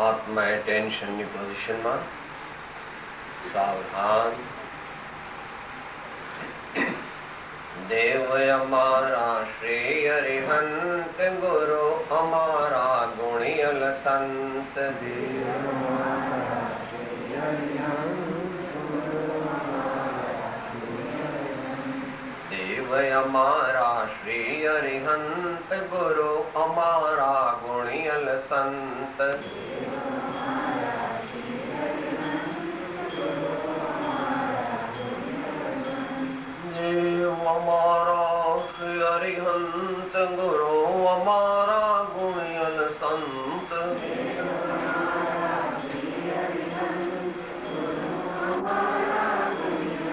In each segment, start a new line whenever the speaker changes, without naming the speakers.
આત્મા ટેન્શનની પોઝિશનમાં સાવધાન. દેવ અમારા શ્રી અરિહંત ગુરુ અમારા ગુણિયલ સંત. દેવ અમારા શ્રી અરિહંત ગુરુ અમારા ગુણિયલ સંત. દેવ અમારા શ્રી અરિહંત ગુરુ અમારા ગુણિયલ સંત. દેવ અમારા શ્રી અરિહંત ગુરુ અમારા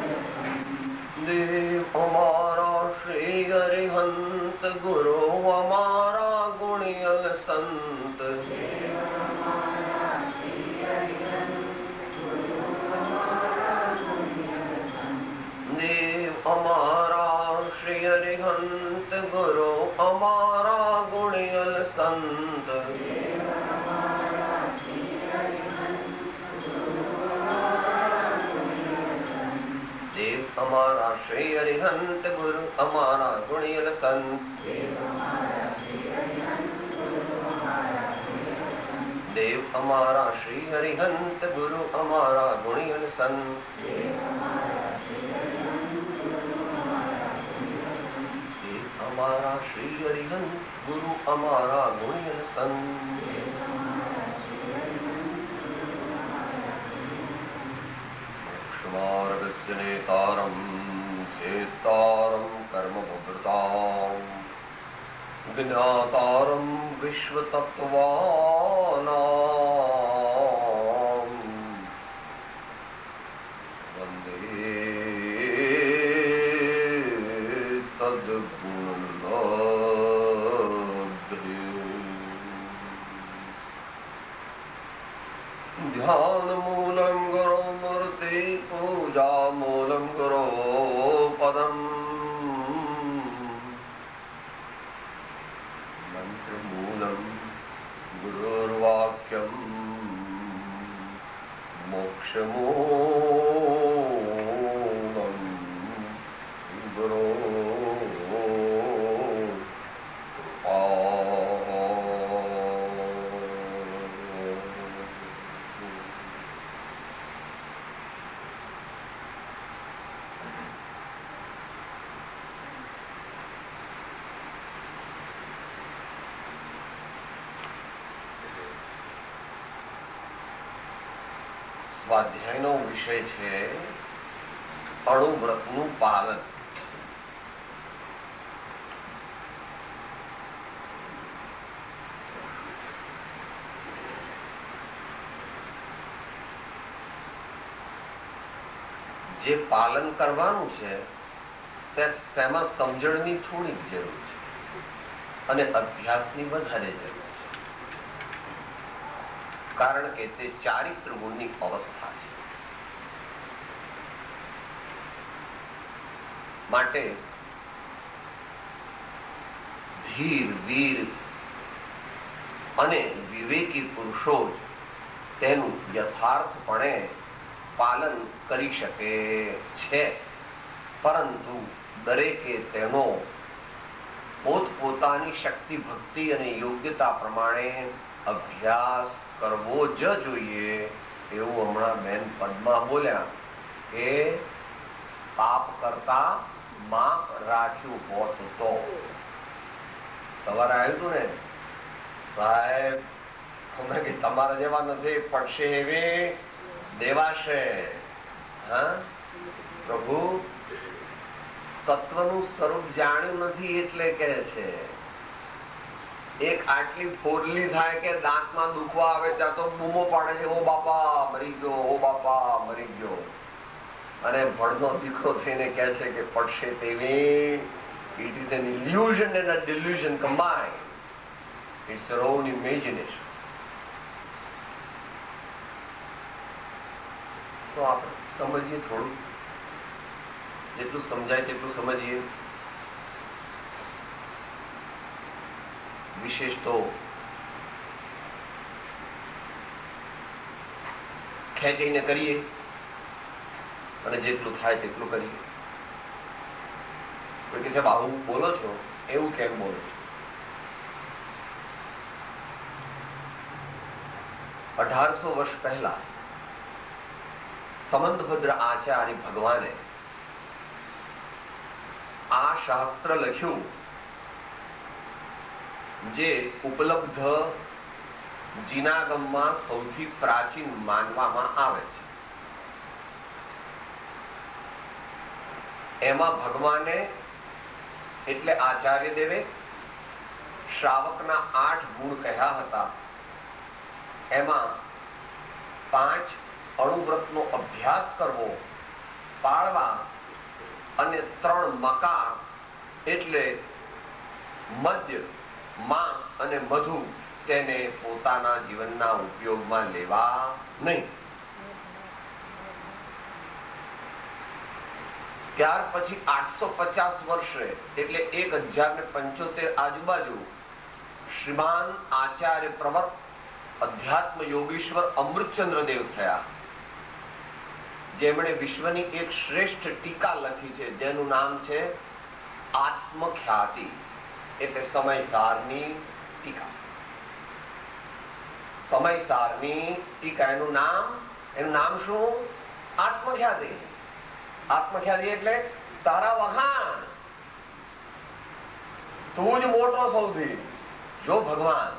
ગુણિયલ સંત. દેવ અમારા શ્રી અરિહંત ગુરુ અમારા ગુણિયલ સંત. દેવ અમારા શ્રી અરિહંત ગુરુ અમારા ગુણિયલ સંત. દેવ અમારા શ્રી અરિહંત ગુરુ અમારા ગુણિયલ સંત. અમારા શ્રી અરિહંત ગુરુ અમારા ગુણિયલ સંત. મોક્ષમાર્ગસ્ય નેતારમ ચેતારમ કર્મભૃતામ જ્ઞાતારમ વિશ્વતત્વાનામ વંદે ધ્યાન મૂલમ ગુરો મૂર્તિ પૂજા મૂલમ ગુરો પદમ મંત્ર મૂલમ ગુરુર્વાક્યમ મોક્ષ મૂલમ ગુરો સ્વાધ્યાયનો વિષય છે અણુવ્રતનું પાલન. જે પાલન કરવાનું છે તેમાં સમજણની થોડીક જરૂર છે અને અભ્યાસની વધારે જરૂર છે, કારણ કે તે ચારિત્ર ગુણની અવસ્થા છે. માટે ધીર, વીર અને વિવેકી પુરુષો જ તેનું યથાર્થપણે પાલન કરી શકે છે. પરંતુ દરેકે તેનો પોતપોતાની શક્તિ, ભક્તિ અને યોગ્યતા પ્રમાણે અભ્યાસ કરવો જ જોઈએ. એવું હમણાં બેન પદ્મા બોલ્યા કે પાપ કરતા માપ રાખ્યું હોત તો. સવારે આવ્યું હતું ને સાહેબ, તમે કે તમારા જેવા નથી, પડશે એવી દેવાશે. હા, પ્રભુ તત્વનું સ્વરૂપ જાણ્યું નથી એટલે કે છે. એક આટલી ફોડલી થાય કે દાંતમાં દુખવા આવે ત્યાં તો બૂમો પાડે છે, ઓ બાપા મરી ગયો, ઓ બાપા મરી ગયો. અને ભણનો દીકરો થઈને કહે છે કે પડશે તેવી. It is an illusion and a delusion combined. It's your own imagination. તો આપણે સમજીએ થોડું, જેટલું સમજાય તેટલું સમજીએ. વિશેષ તો ખેંચીને કરીએ અને જેટલું થાય તેટલું કરીએ. કોઈ કે સાહેબ આવું બોલો છો, એવું કેમ બોલો છો? 1800 વર્ષ પહેલા સમંતભદ્ર આચાર્ય ભગવાને આ શાસ્ત્ર લખ્યું, જે ઉપલબ્ધ જીનાગમમાં સૌથી પ્રાચીન માનવામાં આવે છે. એમાં ભગવાને એટલે આચાર્ય દેવે શ્રાવકના 8 ગુણ કહ્યા હતા. એમાં 5 અણુવ્રતનો અભ્યાસ કરવો, પાળવા, અને 3 મકાર એટલે મદ્ય, માંસ અને મધુ તેને પોતાના જીવનના ઉપયોગમાં લેવા નહીં. ત્યાર પછી 850 વર્ષે એટલે 1075 આજુબાજુ શ્રીમાન આચાર્ય પ્રવત અધ્યાત્મ યોગીશ્વર અમૃતચંદ્ર દેવ થયા, જેમણે વિશ્વની એક શ્રેષ્ઠ ટીકા લખી છે, જેનું નામ છે આત્મખ્યાતિ, એટલે સમયસારની ટીકા. સમયસારની ટીકા એનું નામ શું? આત્મખ્યાતિ. આત્મખ્યાતિ એટલે તારા વખાણ, તું જ મોટો સૌથી. જો ભગવાન,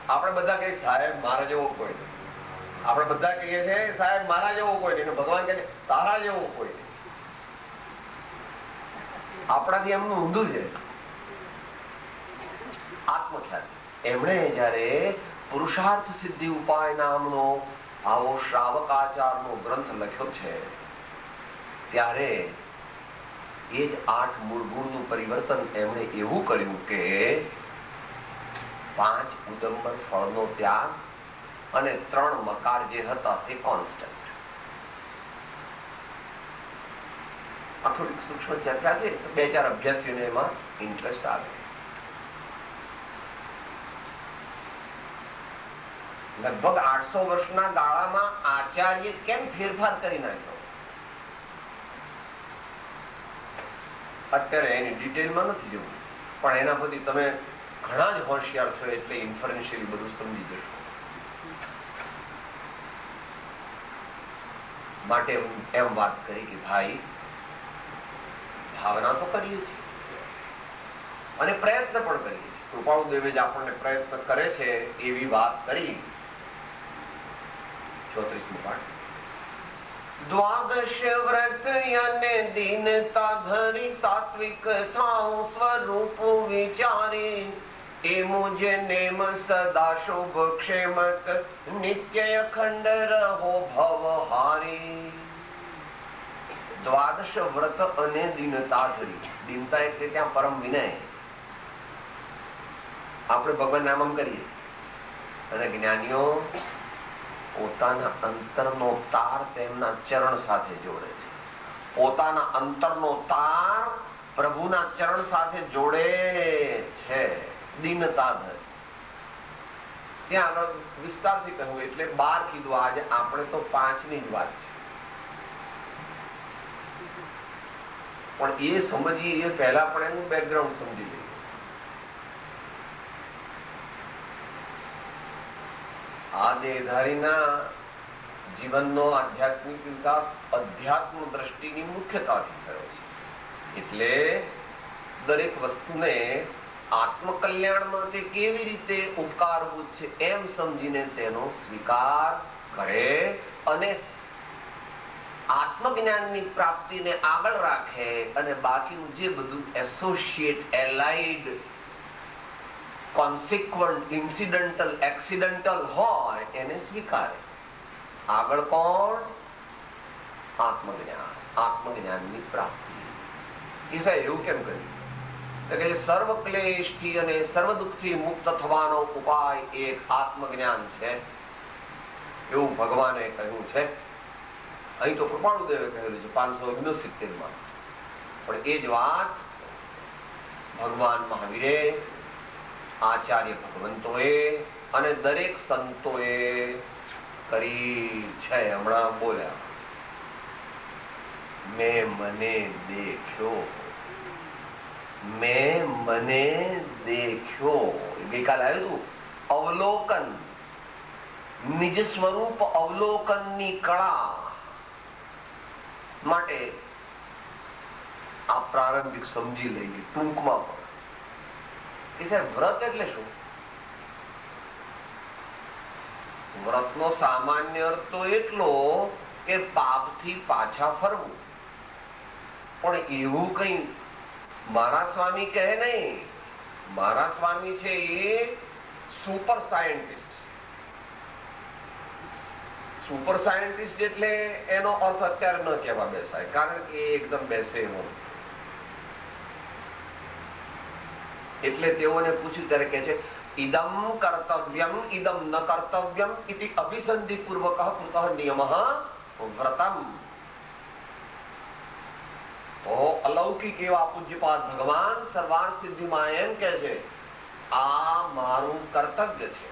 આપણે બધા કહીએ સાહેબ મારા જેવો કોઈ નહીં, આપણે બધા કહીએ છીએ સાહેબ મારા જેવો કોઈ નહીં, ભગવાન કહે છે તારા જેવો કોઈ નહીં. આપણાથી એમનું ઊંધું છે. આત્મખ્યાતિ. એમણે જયારે પુરુષાર્થ સિદ્ધિ ઉપાય નામનો આવો શ્રાવકાચારનો ગ્રંથ લખ્યો છે, ત્યારે એ જ 8 મૂળ ગુણનું પરિવર્તન એમણે એવું કર્યું કે 5 ઉદંબર ફળનો ત્યાગ અને 3 મકાર જે હતા તે કોન્સ્ટન્ટ. આ થોડીક સૂક્ષ્મ ચર્ચા છે, 2-4 અભ્યાસીઓને એમાં ઇન્ટરેસ્ટ આવે. લગભગ 800 વર્ષના ગાળામાં આચાર્ય કેમ ફેરફાર કરી નાખ્યો, અત્યારે એની ડિટેલમાં નથી જવું, પણ એના પછી તમે ઘણા જ હોશિયાર છો એટલે ઇન્ફરન્શિયલી બધું સમજી જશો. માટે એમ વાત કરી કે ભાઈ ભાવના તો કરીએ છીએ અને પ્રયત્ન પણ કરીએ છીએ. કૃપાળુ દેવે જ આપણને પ્રયત્ન કરે છે એવી વાત કરી. 34મું પાઠ. દ્વાદશ વ્રત અને દીનતા ધરી સાત્વિક થાઉ સ્વરૂપ વિચારી, એ મુજે નેમ સદા શુભ ક્ષેમક નિત્ય અખંડ રહો ભવહારી. દ્વાદશ વ્રત અને દીનતા ધરી. દીનતા એટલે ત્યાં પરમ વિનય. આપણે ભગવાન નામમ કરીએ અને જ્ઞાનીઓ પોતાના અંતરનો તાર તેમના ચરણ સાથે જોડે છે. પોતાના અંતરનો તાર પ્રભુના ચરણ સાથે જોડે છે. દીનતા ધરી. ત્યાં આગળ વિસ્તારથી કહ્યું એટલે 12 કીધું. આજે આપણે તો 5ની જ વાત છે, પણ એ સમજીએ એ પહેલા પણ એનું બેકગ્રાઉન્ડ સમજી લઈએ. આ દેહધારીના જીવનનો આધ્યાત્મિક વિકાસ અધ્યાત્મ દ્રષ્ટિની મુખ્યતાથી થયો છે. એટલે દરેક વસ્તુને આત્મકલ્યાણમાં તે કેવી રીતે ઉપકારભૂત છે એમ સમજીને તેનો સ્વીકાર કરે અને આત્મજ્ઞાનની પ્રાપ્તિને આગળ રાખે, અને બાકીનું જે બધું એસોસિએટ, એલાઇડ, કોન્સિક્વન્ટ, ઇન્સિડન્ટલ, એક્સિડન્ટલ હોય એને સ્વીકારે. આગળ કોણ? આત્મજ્ઞાન. આત્મજ્ઞાનની પ્રાપ્તિ. એ સાહેબ એવું કેમ કર્યું? કે સર્વ ક્લેશથી અને સર્વ દુઃખથી મુક્ત થવાનો ઉપાય એક આત્મજ્ઞાન છે, એવું ભગવાને કહ્યું છે. અહીં તો કૃપાળુ દેવે કહેલું છે 569માં. પણ એ જ વાત ભગવાન મહાવીરે, આચાર્ય ભગવંતોએ અને દરેક સંતોએ કરી છે. હમણાં બોલ્યા, મેં મને દેખ્યો, મેં મને દેખ્યો. ગઈકાલે આવ્યું હતું અવલોકન, નિજ સ્વરૂપ અવલોકનની કળા માટે આ પ્રારંભિક સમજી લઈએ ટૂંકમાં પણ કે સાહેબ વ્રત એટલે શું? વ્રતનો સામાન્ય અર્થ તો એટલો કે પાપથી પાછા ફરવું. પણ એવું કઈ મારા સ્વામી કહે નહીં. મારા સ્વામી છે એ સુપર સાયન્ટિસ્ટ. સુપર સાયન્ટિસ્ટ એટલે એનો અર્થ અત્યારે ન કહેવા બેસાય, કારણ કે એકદમ બેસે એવો. એટલે તેઓને પૂછ્યું ત્યારે કે છે ઇદમ કર્તવ્યમ ઇદમ ન કર્તવ્યમ ઇતિ અભિસંધિ પૂર્વક કૃતઃ નિયમઃ વ્રતમ. તો અલૌકિક એવા પૂજ્યપાદ ભગવાન સર્વાર્થ સિદ્ધિમાં એમ કે છે આ મારું કર્તવ્ય છે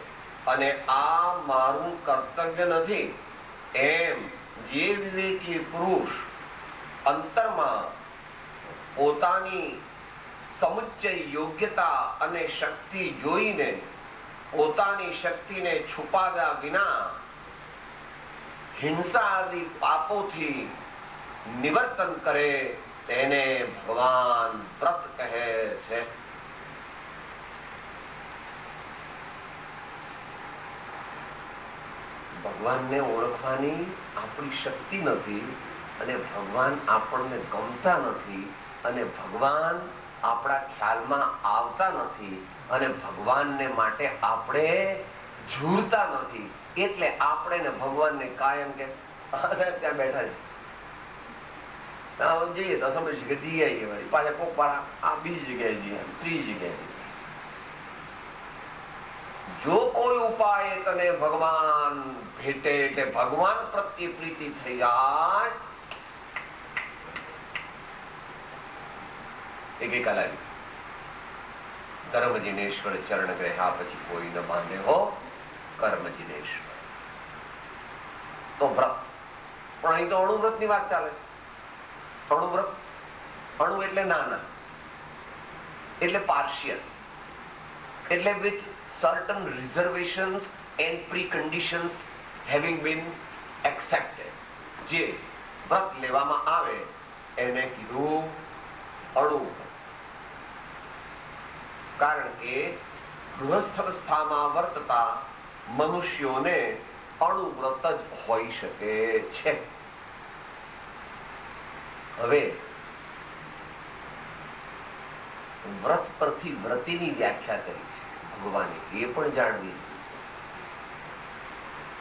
અને આ મારું કર્તવ્ય નથી એમ જે વિવેકી પુરુષ અંતરમાં પોતાની સમુચ્ચય યોગ્યતા અને શક્તિ જોઈને પોતાની શક્તિને છુપાવ્યા વિના હિંસા આદિ પાપોથી નિવર્તન કરે તેને ભગવાન વ્રત કહે છે. ભગવાનને ઓળખવાની આપણી શક્તિ નથી અને ભગવાન આપણને ગમતા નથી અને ભગવાન આપણા ખ્યાલમાં આવતા નથી અને ભગવાનને માટે આપણે ઝૂરતા નથી. એટલે આપણે ને ભગવાનને કાયમ કે ત્યાં બેઠા છે જઈએ તો સમજ કે દી આવીએ વળી પાછા કોક વાર આ બીજી જગ્યાએ જઈએ ત્રીજી જગ્યાએ. જો કોઈ ઉપાય તને ભગવાન ભેટે એટલે ભગવાન પ્રત્યે પ્રીતિ થઈ જાય ગઈકાલે કર્મ જિનેશ્વર ચરણ ગ્રહ્યા પછી કોઈ ન બાંધે હો કર્મ જિનેશ્વર. તો વ્રત પણ અહીં તો અણુવ્રત ની વાત ચાલે છે. અણુવ્રત, અણુ એટલે નાના, એટલે પાર્શિયલ, એટલે with certain reservations and preconditions having been accepted. જે વ્રત લેવામાં આવે એને કીધું અણુ. કારણ કે ગૃહસ્થ અવસ્થામાં વર્તતા મનુષ્યોને અણુવ્રત જ હોઈ શકે છે. હવે વ્રત પરથી વ્રતિની વ્યાખ્યા કરી છે ભગવાને, એ પણ જાણવી.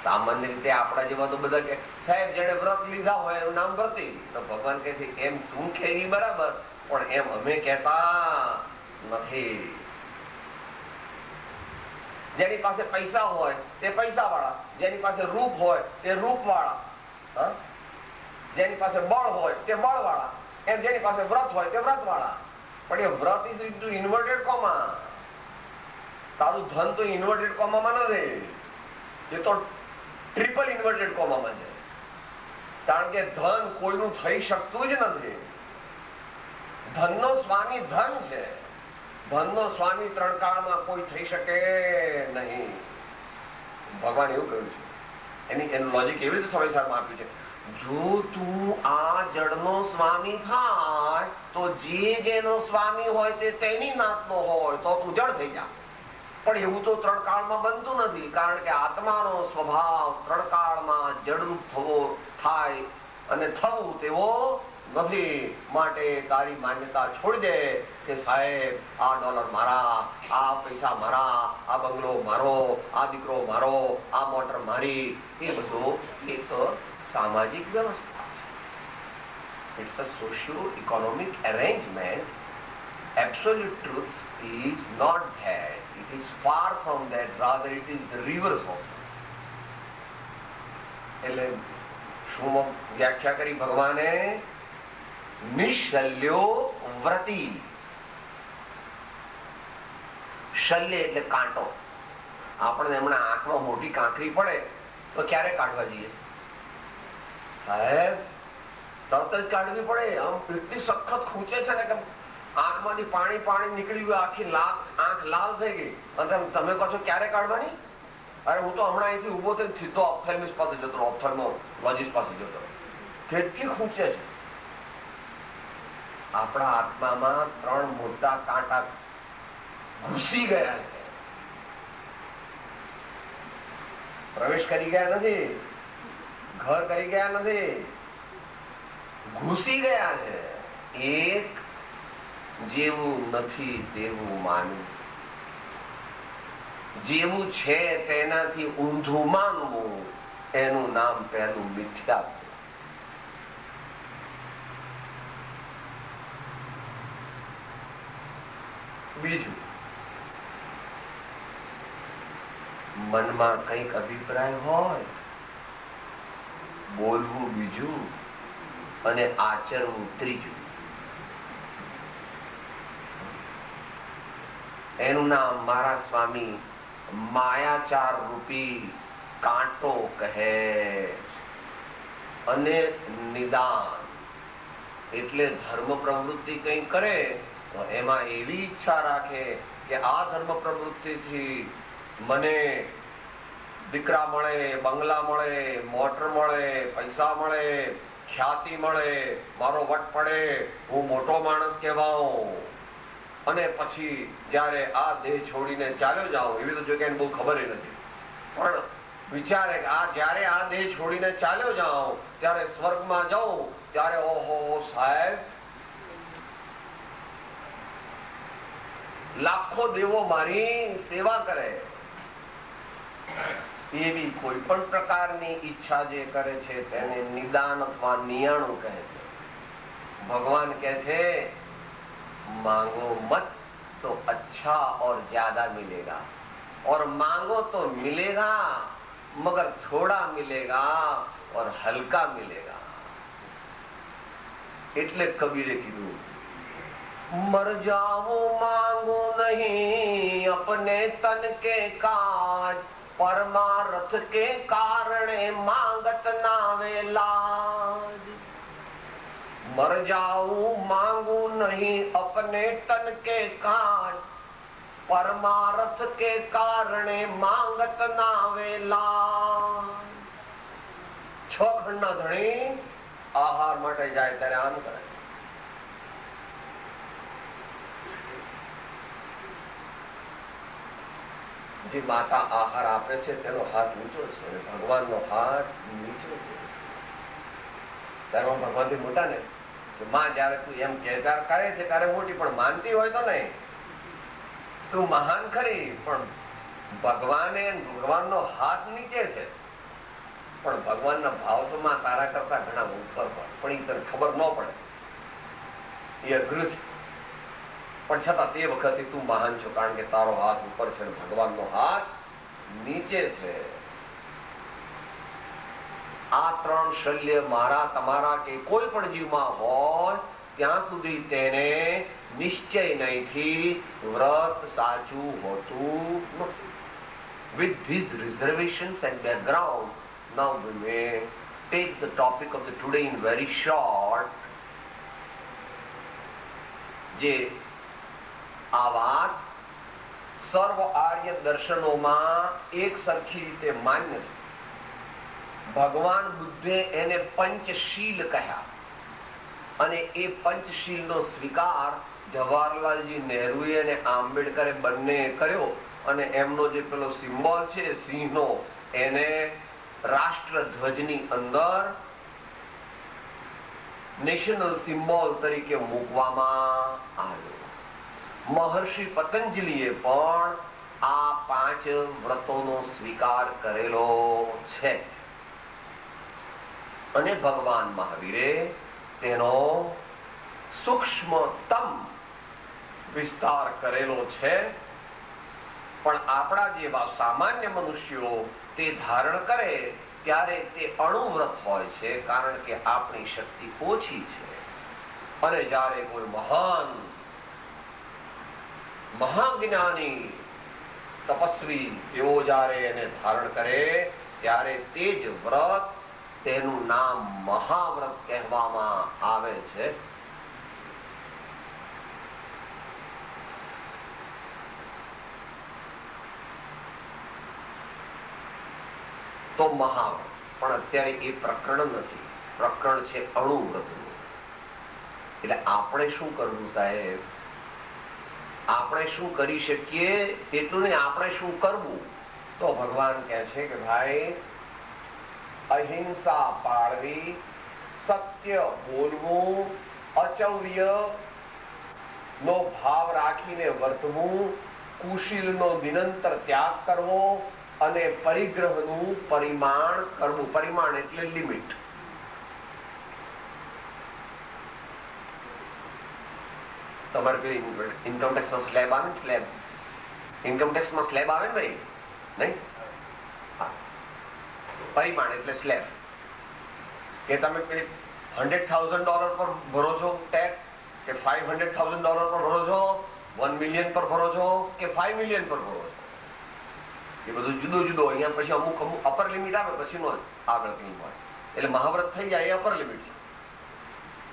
સામાન્ય રીતે આપણા જેવા તો બધા કે સાહેબ જેને વ્રત લીધા હોય એનું નામ વ્રતી. તો ભગવાન કહે છે એમ તું કે બરાબર, પણ એમ અમે કહેતા નથી. જેની પાસે પૈસા હોય તે પૈસા વાળા, જેની પાસે રૂપ હોય તે રૂપ વાળા, જેની પાસે બળ હોય તે બળ વાળા, એમ જેની પાસે વ્રત હોય તે વ્રત વાળા. પણ એ વ્રત ઇઝ ઇન્ટુ ઇન્વર્ટેડ કોમા. તારું ધન તો ઇન્વર્ટેડ કોમામાં નથી, એ તો ટ્રિપલ ઇન્વર્ટેડ કોમામાં છે. કારણ કે ધન કોઈનું થઈ શકતું જ નથી. ધનનો સ્વામી ધન છે. ધનનો સ્વામી ત્રણ કાળમાં કોઈ થઈ શકે નહીં. ભગવાન એવું કહ્યું છે. એનું લોજિક એવી રીતે સમયસારમાં આપ્યું છે. જો તું આ જળનો સ્વામી થાય તો જે જેનો સ્વામી હોય તે તેની નાતનો હોય તો તું જળ થઈ જા. પણ એવું તો ત્રણ કાળમાં બનતું નથી. કારણ કે આત્માનો સ્વભાવ ત્રણ કાળમાં જળરૂપ થવો થાય અને થવું તેવો નથી. માટે તારી માન્યતા છોડી દે કે સાહેબ આ ડોલર મારા, આ પૈસા મારા, આ બંગલો મારો, આ દીકરો મારો, આ મોટર મારી. એ બધું એ તો સામાજિક વ્યવસ્થા. It's a socio-economic arrangement. Absolute truth is not that. It is far from that. Rather, it is the reverse of that. એટલે શું વ્યાખ્યા કરી ભગવાને? નિશલ્યો વ્રતી. શલ્ય એટલે કાંટો. આપણે હમણાં આંખમાં મોટી કાંકરી પડે તો ક્યારે કાઢવા જઈએ સાહેબ? તરત જ કાઢવી પડે. આમ એટલી સખત ખૂંચે છે ને કે આંખમાંથી પાણી પાણી નીકળી ગયું, આખી આંખ લાલ થઈ ગઈ. અને તમે કહો છો ક્યારે કાઢવાની? અરે હું તો હમણાં અહીંથી ઉભો થઈને સીધો ઓપ્થેલ્મિસ્ટ પાસે જતો, ઓપ્થેલ્મોલોજીસ્ટ પાસે જતો. કેટલી ખૂંચે છે. આપણા આત્મામાં 3 મોટા કાંટા ઘૂસી ગયા છે. પ્રવેશ કરી ગયા નથી, ઘર કરી ગયા નથી, ઘૂસી ગયા છે. એક, જેવું નથી તેવું માનવું, જેવું છે તેનાથી ઊંધું માનવું, એનું નામ પહેલું મિથ્યા. બીજું, મનમાં કંઈક અભિપ્રાય હોય, બોલવું બીજું અને આચરવું ત્રીજું. એનું નામ મારા સ્વામી માયાચાર રૂપી કાંટો કહે. અને નિદાન એટલે ધર્મ પ્રવૃત્તિ કંઈ કરે તો એમાં એવી ઈચ્છા રાખે કે આ ધર્મ પ્રવૃત્તિથી મને દીકરા મળે, બંગલા મળે, મોટર મળે, પૈસા મળે, ખ્યાતિ મળે, મારો વટ પડે, હું મોટો માણસ કહેવાઉં. અને પછી જયારે આ દેહ છોડીને ચાલ્યો જાઉં, એવી તો જગ્યાએ બહુ ખબર નથી, પણ વિચારે કે આ જયારે આ દેહ છોડીને ચાલ્યો જાઉં ત્યારે સ્વર્ગમાં જાઉં ત્યારે ઓહો સાહેબ, લાખો દેવો મારી સેવા કરે. એવી કોઈ પણ પ્રકારની ઈચ્છા જે કરે છે તેને નિદાન અથવા નિયાણું કહે છે. ભગવાન કહે છે मांगो मत तो अच्छा और ज्यादा मिलेगा, और मांगो तो मिलेगा मगर थोड़ा मिलेगा और हल्का मिलेगा. એટલે કબીરે કીધું, मर जाऊं मांगू नहीं अपने तन के काज, परमार्थ के कारणे मांगत नावे लाज. मर जाऊं मांगू नहीं अपने तन के काज, परमार्थ के कारणे मांगत नावे लाज. 6 ખંડના ધણી આહાર માટે જાય ત્યારે આમ કરે. જે માતા આહાર આપે છે તેનો હાથ ઊંચો છે, ભગવાનનો હાથ નીચો છે. ત્યારે ભગવાનથી મોટા ને માં જયારે તું એમ કે કરે છે ત્યારે મોટી, પણ માનતી હોય તો નહીં. તું મહાન ખરી, પણ ભગવાનનો હાથ નીચે છે, પણ ભગવાનના ભાવ તો માં તારા કરતા ઘણા ઉપર હોય, પણ એ તને ખબર ન પડે, એ અઘરું છે. પણ છતાં તે વખતે તું મહાન છો, કારણ કે તારો હાથ ઉપર છે, ભગવાનનો હાથ નીચે છે. આ 3 શલ્ય મારા, તમારા કે કોઈ પણ જીવમાં હોય ત્યાં સુધી તેને નિશ્ચય નહીંથી વ્રત સાચું હોતું નથી. With these reservations and background, now we may take the topic of the today in very short. જે આ વાત સર્વ આર્ય દર્શનોમાં એક સરખી રીતે માન્ય છે. ભગવાન બુદ્ધે એને પંચશીલ કહ્યા, અને એ પંચશીલનો સ્વીકાર જવાહરલાલજી નહેરુએ અને આંબેડકરે બંને કર્યો. અને એમનો જે પેલો સિમ્બોલ છે સિંહનો, એને રાષ્ટ્રધ્વજની અંદર નેશનલ સિમ્બોલ તરીકે મૂકવામાં આવ્યો. મહર્ષિ પતંજલિએ પણ આ 5 વ્રતોનો સ્વીકાર કરેલો છે, અને ભગવાન મહાવીરે તેનો સૂક્ષ્મતમ વિસ્તાર કરેલો છે. પણ આપણા જેવા સામાન્ય મનુષ્યો તે ધારણ કરે ત્યારે તે અણુવ્રત હોય છે, કારણ કે આપણી શક્તિ ઓછી છે. અને જ્યારે કોઈ મહાજ્ઞાની તપસ્વી તેઓ જ્યારે એને ધારણ કરે ત્યારે તે જ વ્રત, તેનું નામ મહાવ્રત કહેવામાં આવે છે. તો મહાવ્રત, પણ અત્યારે એ પ્રકરણ નથી, પ્રકરણ છે અણુવ્રતનું. એટલે આપણે શું કરવું સાહેબ? આપણે શું કરી શકીએ એટલું નહીં, આપણે શું કરવું? તો ભગવાન કહે છે કે ભાઈ, અહિંસા પાળવી, સત્ય બોલવું, અચૌર્ય નો ભાવ રાખીને વર્તવું, કુશીલનો નિરંતર ત્યાગ કરવો અને પરિગ્રહનું પરિમાણ કરવું. પરિમાણ એટલે લિમિટ. તમારે પેલી ઇન્કમટેક્સ નો સ્લેબ આવે ને, સ્લેબ ઇન્કમટેક્સ માં સ્લેબ આવે ને ભાઈ, નહીં? પરિમાણ એટલે સ્લેબ. કે તમે $100,000 પર ભરો છો ટેક્સ, કે $500,000 પર ભરો છો, 1 million પર ભરો છો, કે 5 million પર ભરો છો? એ બધું જુદો જુદો. અહીંયા પછી અમુક અપર લિમિટ આવે, પછી નો આગળ કઈ હોય. એટલે મહાવ્રત થઈ જાય એ અપર લિમિટ છે.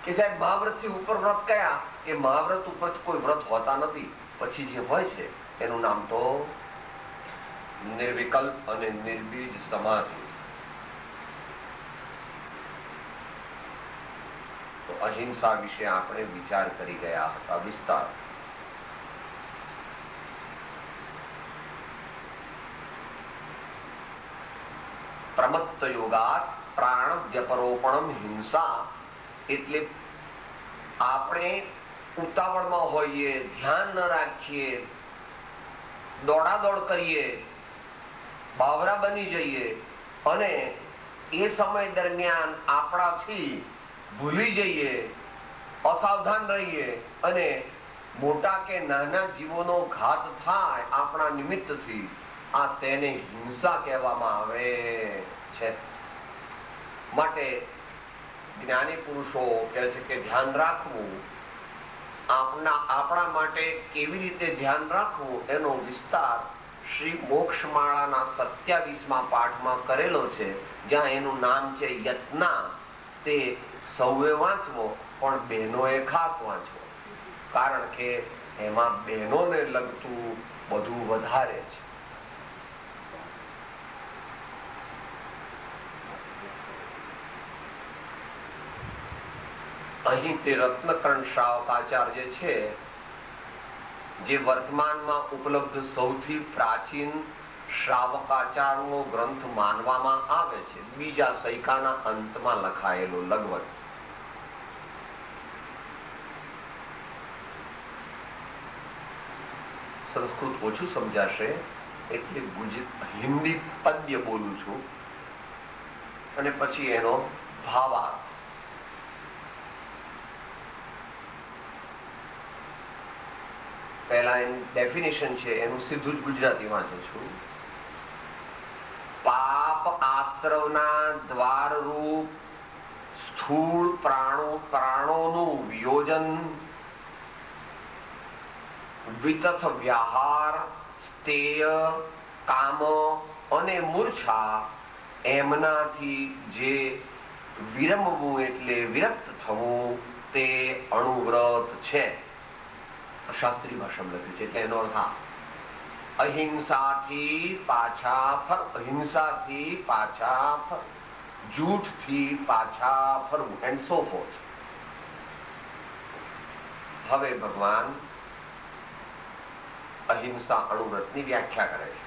કે સાહેબ મહાવ્રત થી ઉપર વ્રત કયા? કે મહાવ્રત ઉપર કોઈ વ્રત હોતા નથી. પછી જે હોય છે એનું નામ તો નિર્વિકલ્પ અને નિર્બીજ સમાધિ. તો અહિંસા વિશે આપણે વિચાર કરી ગયા હતા વિસ્તાર. પ્રમત્ત યોગાત પ્રાણ વ્યપરોપણમ હિંસા. એટલે આપણે ઉતાવળમાં હોઈએ, ધ્યાન ન રાખીએ, દોડાદોડ કરીએ, બાવરા બની જઈએ અને એ સમય દરમિયાન આપણાથી ભૂલી જઈએ, અસાવધાન રહીએ અને મોટા કે નાના જીવોનો ઘાત થાય આપણા નિમિત્તથી, આ તેને હિંસા કહેવામાં આવે છે. માટે જ્ઞાની પુરુષો કહે છે કે ધ્યાન રાખવું, આપણા માટે કેવી રીતે ધ્યાન રાખવું એનો વિસ્તાર શ્રી મોક્ષમાળાના 27મા પાઠમાં કરેલો છે, જ્યાં એનું નામ છે યત્ના. તે સૌએ વાંચવો, પણ બહેનોએ ખાસ વાંચવો, કારણ કે એમાં બહેનોને લગતું બધું વધારે છે. અહીં તે રત્નકર્ણ શ્રાવકાચાર્ય છે, જે વર્તમાનમાં ઉપલબ્ધ સૌથી પ્રાચીન શ્રાવકાચારનો ગ્રંથ માનવામાં આવે છે. બીજા સૈકાના અંતમાં લખાયેલો લગભગ. સંસ્કૃત ઓછું સમજાશે એટલે હિન્દી પદ્ય બોલું છું અને પછી એનો ભાવાર્થ. પહેલા એની ડેફિનેશન છે, એનું સીધું જ ગુજરાતી વાંચું છું. પાપ આશ્રવના દ્વાર રૂપ સ્થૂળ પ્રાણોનું વિયોજન, વિતથ વ્યવહાર, સ્તેય, કામ અને મૂર્છા, એમનાથી જે વિરમવું એટલે વિરક્ત થવું, તે અણુવ્રત છે. શાસ્ત્રી ભાષામાં લખ્યું છે. એટલે એનો અર્થ અહિંસાથી પાછા ફર, જૂઠથી પાછા ફરવું એન્ડ સો ફોર્થ. હવે ભગવાન અહિંસા અણુવ્રતની વ્યાખ્યા કરે છે.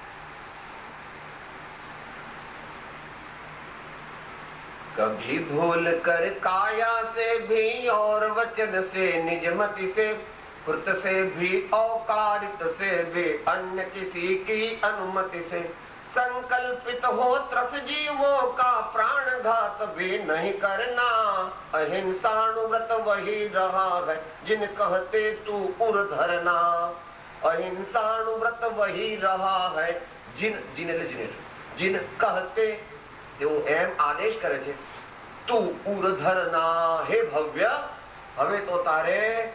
कभी भूल कर काया से भी और वचन से निज मति से, कृत से भी औकारित से भी अन्य किसी की अनुमति से, संकल्पित हो त्रस जीवों का प्राण घात भी नहीं करना, अहिंसाणुव्रत वही रहा है जिन कहते तू उर धरना, अहिंसाणुव्रत वही रहा है जिन कहते, તેઓ એમ આદેશ કરે છે, તું ઉરધરના, હે ભવ્ય, હવે તો તારે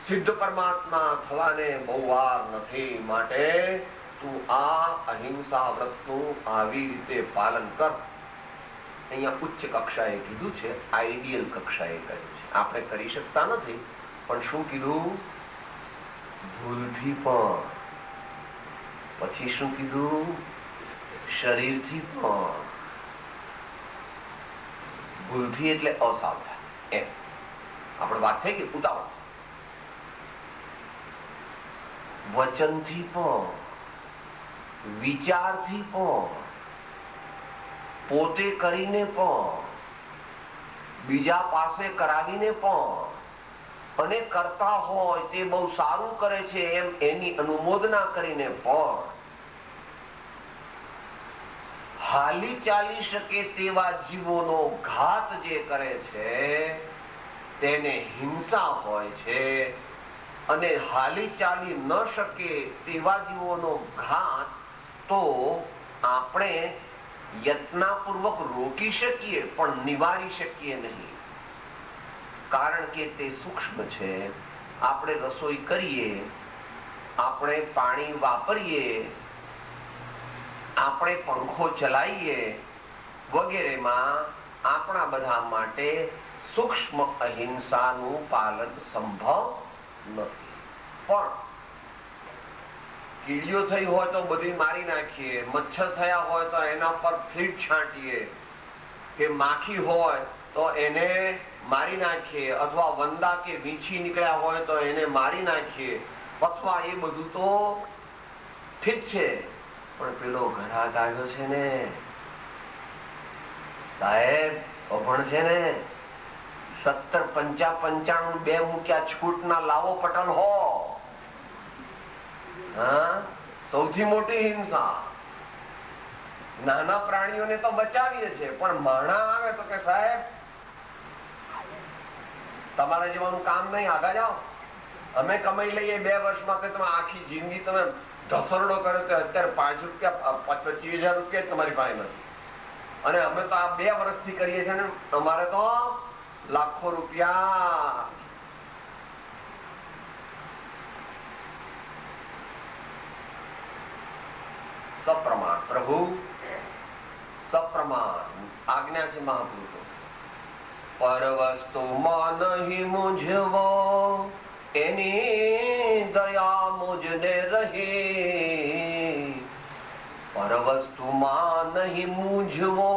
સિદ્ધ પરમાત્મા થવાને બહુ વાર નથી, માટે તું આ અહિંસા વ્રતનું આવી રીતે પાલન કર. અહીંયા ઉચ્ચ કક્ષાએ કીધું છે, આઈડિયલ કક્ષાએ કહ્યું છે. આપણે કરી શકતા નથી, પણ શું કીધું? ભૂલથી પણ. પછી શું કીધું? શરીરથી પણ. ભૂલથી એટલે અસાવધાન, એમ આપણે વાત થઈ ગઈ. ઉતાવળ. વચનથી પણ, વિચારથી પણ, પોતે કરીને પણ, બીજા પાસે કરાવીને પણ, અને કરતા હોય તે બહુ સારું કરે છે એમ એની અનુમોદના કરીને પણ, હાલી ચાલી શકે તેવા જીવોનો ઘાત જે કરે છે તેને હિંસા હોય છે. અને હાલી ચાલી ન શકે તેવા જીવોનો ઘાત તો આપણે યત્નપૂર્વક રોકી શકીએ પણ નિવારી શકીએ નહીં, કારણ કે તે સૂક્ષ્મ છે. આપણે રસોઈ કરીએ, આપણે પાણી વાપરીએ, આપણે પંખો ચલાવીએ વગેરેમાં આપણા બધા માટે સૂક્ષ્મ અહિંસાનું પાલન સંભવ નથી. પણ કીડીઓ થઈ હોય તો બધી મારી નાખીએ, મચ્છર થયા હોય તો એના પર ફ્લીટ છાંટીએ, કે માખી હોય તો એને મારી નાખીએ, અથવા વંદા કે વીંછી નીકળ્યા હોય તો એને મારી નાખીએ, અથવા એ બધું તો ઠીક છે. પણ પેલો ઘરાક આવ્યો છે ને સાહેબ, અભણ છે ને, 70-55 બે મૂક્યા છૂટ ના લાવો પટલ હો. હા, સૌથી મોટી હિંસા. નાના પ્રાણીઓને તો બચાવીએ છીએ, પણ માણા આવે તો કે સાહેબ તમારે જેવાનું કામ નહીં, આગળ જાઓ, અમે કમાઈ લઈએ 2 વર્ષમાં. તમે આખી જિંદગી તમે ઢસરડો કર્યો તો અત્યારે 5 રૂપિયા 25,000 રૂપિયા તમારી પાસે નથી, અને અમે તો આ 2 વર્ષથી કરીએ છીએ ને, અમારે તો લાખો રૂપિયા. સપ્રમાણ પ્રભુ, સપ્રમાણ આજ્ઞા છે મહાપુરુષો. પર વસ્તુમાં નહીં મૂંઝવો, એની દયા મુજને રહી. પર વસ્તુમાં નહીં મૂંઝવો,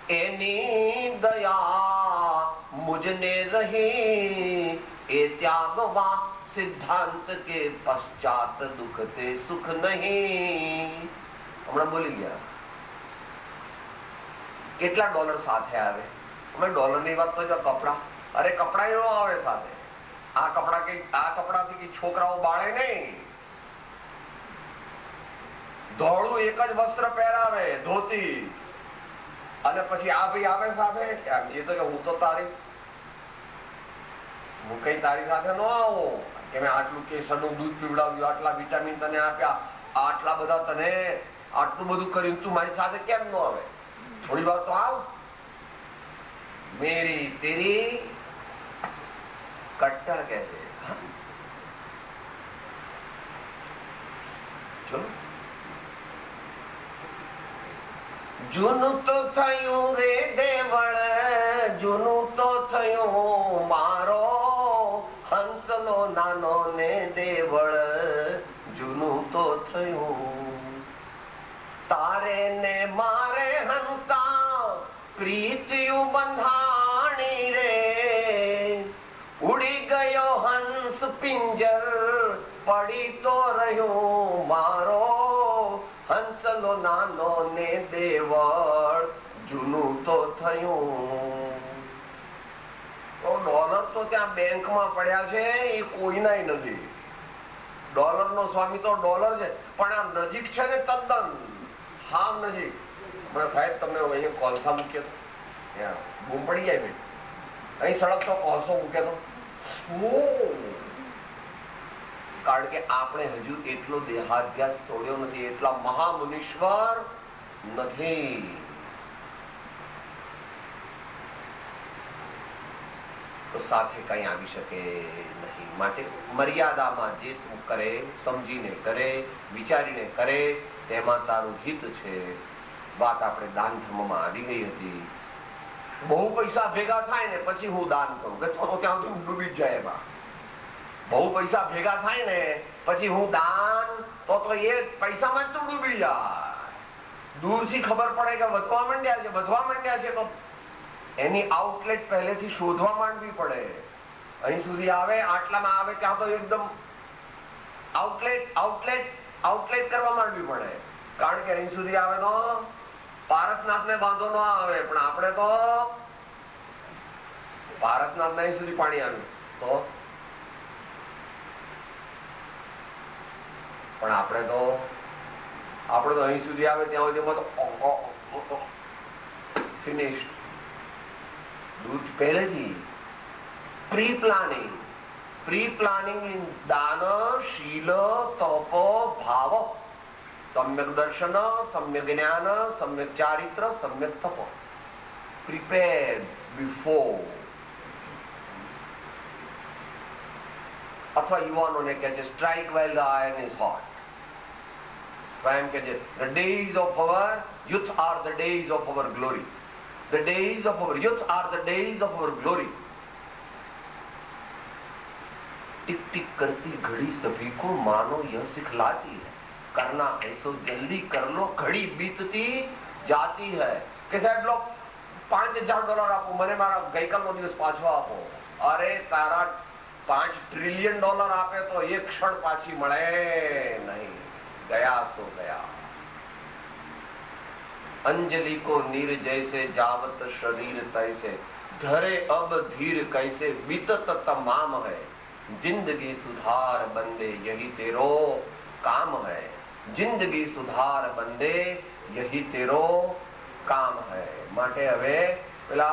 એની દયા મુજને રહી. એ ત્યાગવા સિદ્ધાંત કે પશ્ચાત દુઃખ તે સુખ નહીં. હમણાં બોલી ગયા. કેટલા ડોલર સાથે આવે? અમે ડોલર ની વાત તો કપડા, અરે કપડા નો આવે સાથે. આ કપડાથી કે છોકરાઓ બાળે નહીં. ધોળું એક જ વસ્ત્ર પહેરાવે, ધોતી, અને પછી આ ભાઈ આવે સાથે. એ તો કે હું કઈ તારી સાથે ન આવું, કે મેં આટલું કેસરનું દૂધ પીવડાવ્યું, આટલા વિટામિન તને આપ્યા, આટલા બધા તને આટલું બધું કર્યું, તું મારી સાથે કેમ ન આવે? થોડી વાર તો આવ. મેરી તેરી કટ્ટર કહે છે. જૂનું તો થયું રે દેવળ, જૂનું તો થયું મારો હંસલો નાનો ને દેવળ, જૂનું તો થયું. તારે ને મારે હંસા પ્રીતિયું બંધાણી રે, ઉડી ગયો હંસ પિંજર, પડી તો રહ્યો મારો હંસલો નાનો ને દેવળ, જૂનું તો થયું. ડોલર તો ત્યાં બેંકમાં પડ્યા છે, એ કોઈના નથી. ડોલર નો સ્વામી તો ડોલર છે, પણ આ નજીક છે ને તદ્દન, હા નજીક. સાહેબ તમને અહીંયા કોલસા મૂક્યો તો બૂમ પડી જાય, ભાઈ અહીં સડક તો કોલસો મૂક્યો તો. કારણ કે આપણે હજુ એટલો દેહાધ્યાસ તોડ્યો નથી, એટલા મહામુનીશ્વર નથી. તો સાથે કઈ આવી શકે નહીં. માટે મર્યાદામાં જે તું કરે, સમજીને કરે, વિચારીને કરે, તેમાં તારું હિત છે. વાત આપણે દાન ધર્મમાં આવી ગઈ હતી. બહુ પૈસા ભેગા થાય ને પછી હું દાન કરું કે તો ત્યાં સુધી ડૂબી જ જાય એમાં. બહુ પૈસા ભેગા થાય ને પછી હું દાન તો એ પૈસામાં જ તું ડૂબી જાય. દૂરથી ખબર પડે કે વધવા માંડ્યા છે તો એની આઉટલેટ પહેલેથી શોધવા માંડવી પડે. અહીં સુધી આવે, આટલામાં આવે ત્યાં તો એકદમ આઉટલેટ કરવા માંડવી પડે. કારણ કે અહીં સુધી આવે તો પારસનાથ ને વાંધો ન આવે, પણ આપણે તો પારસનાથ અહીં સુધી પાણી આવ્યું તો પણ આપણે તો અહીં સુધી આવે ત્યાં સુધી ફિનિશ. દૂધ પહેલેથી પ્રી પ્લાનિંગ દાન, શીલ, તપ, ભાવ, સમ્યક દર્શન, સમ્યક જ્ઞાન, સમ્યક ચારિત્ર, સમ્યક તપ. Prepare before. અથવા યુવાનોને કહે છે strike while the iron is hot. એમ કે છે the days of our youth are the days of our glory. The days of our youth are the days of our glory. टिक टिक करती घड़ी सभी को मानो यह सिखलाती है, करना है सो जल्दी कर लो, घड़ी बीतती जाती है. કે સાહેબ લો $5,000 આપો, મને મારા ગઈકાલનો દિવસ પાછો આપો. અરે તારા $5 ટ્રિલિયન આપે તો એક ક્ષણ પાછી મળે નહીં. ગયા સો ગયા. अंजलि को नीर जैसे जावत शरीर तैसे, धरे अब धीर कैसे बीतत तमाम है, जिंदगी सुधार बंदे यही तेरो काम है. जिंदगी सुधार बंदे यही तेरो કામ હૈ. માટે હવે પેલા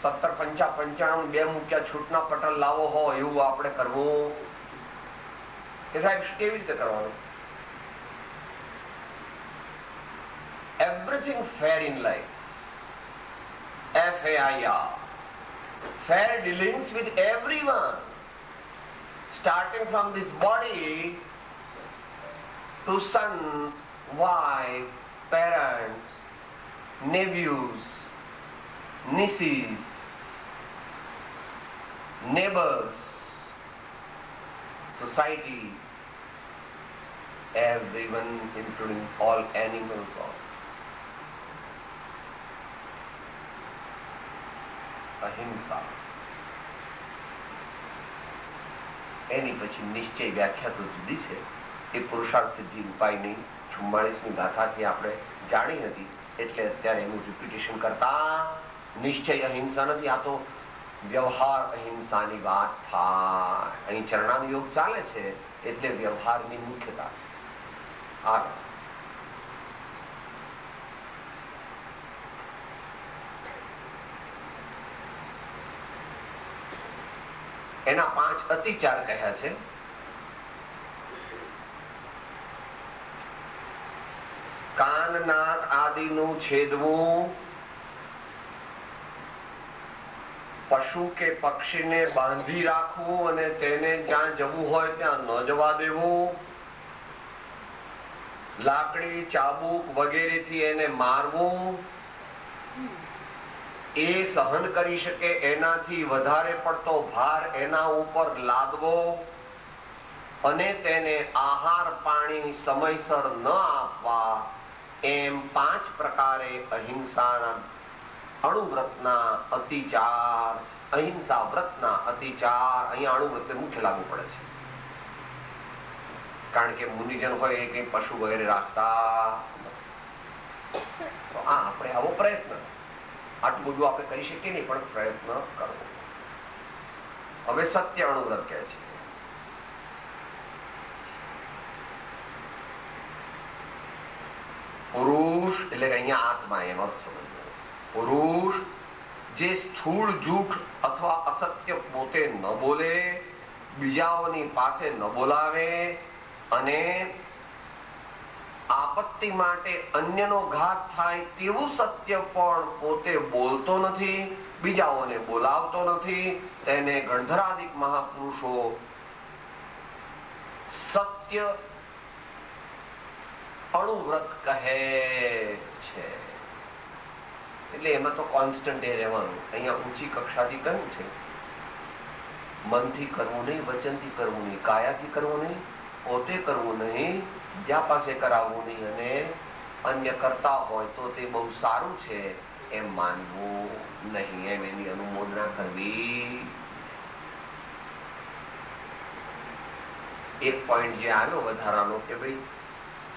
1795 બે મૂક્યા છૂટના પટલ લાવો હો એવું આપણે કરવું કે સાહેબ કેવી રીતે કરવાનું? Everything fair in life, FAIR, fair dealings with everyone, starting from this body to sons, wife, parents, nephews, nieces, neighbors, society, everyone, including all animals also. અહિંસા. એની પછી નિશ્ચય વ્યાખ્યા તો જુદી છે. એ પુરુષાર્થ સિદ્ધિ ઉપાયની 44મી ગાથાથી આપણે જાણી હતી, એટલે અત્યારે એનું રિપીટેશન કરતા નિશ્ચય અહિંસા નથી, આ તો વ્યવહાર અહિંસાની વાત થાય. અહીં ચરણાનો યોગ ચાલે છે એટલે વ્યવહારની મુખ્યતા. આગળ એના 5 અતિચાર કહ્યા છે. કાન, નાક આદિનું છેદવું, પશુ કે પક્ષીને બાંધી રાખવું અને તેને જ્યાં જવું હોય ત્યાં ન જવા દેવું, લાકડી, ચાબુક વગેરેથી એને મારવું, એ સહન કરી શકે એનાથી વધારે પડતો ભાર એના ઉપર લાદવો અને તેને આહાર પાણી સમયસર ન આપવા, એમ 5 પ્રકારે અહિંસાના અણુવ્રતના અતિચાર, અહિંસા વ્રતના અતિચાર અહીંયા અણુવ્રતને મુખ્ય લાગુ પડે છે. કારણ કે મુનિજન હોય એ કઈ પશુ વગેરે રાખતા તો આપણે આવો પ્રયત્ન, આટલું બધું આપણે કરી શકીએ નહીં પણ પ્રયત્ન કરવો. હવે સત્ય અણુવ્રત કહે છે. પુરુષ એટલે કે અહીંયા આત્મા એનો અર્થ સમજવો. પુરુષ જે સ્થૂળ જૂઠ અથવા અસત્ય પોતે ન બોલે, બીજાઓની પાસે ન બોલાવે અને આપત્તિ માટે અન્યનો ઘાત થાય તેવું સત્ય પણ પોતે બોલતો નથી, બીજાઓને બોલાવતો નથી. તેને ગણધરાદિક મહાપુરુષો સત્ય અણુવ્રત કહે છે. એટલે એમાં તો કોન્સ્ટન્ટ રહેવાનું. અહીંયા ઊંચી કક્ષાથી કહ્યું છે, મનથી કરવું નહીં, વચનથી કરવું નહીં, કાયાથી કરવું નહીં, પોતે કરવું નહીં, જ્યાં પાસે કરાવવું નહીં, અને અન્ય કરતા હોય તો તે બહુ સારું છે એમ માનવું નહીં, એમ એની અનુમોદના કરવી. એક પોઈન્ટ જે આવ્યો વધારાનો કે ભાઈ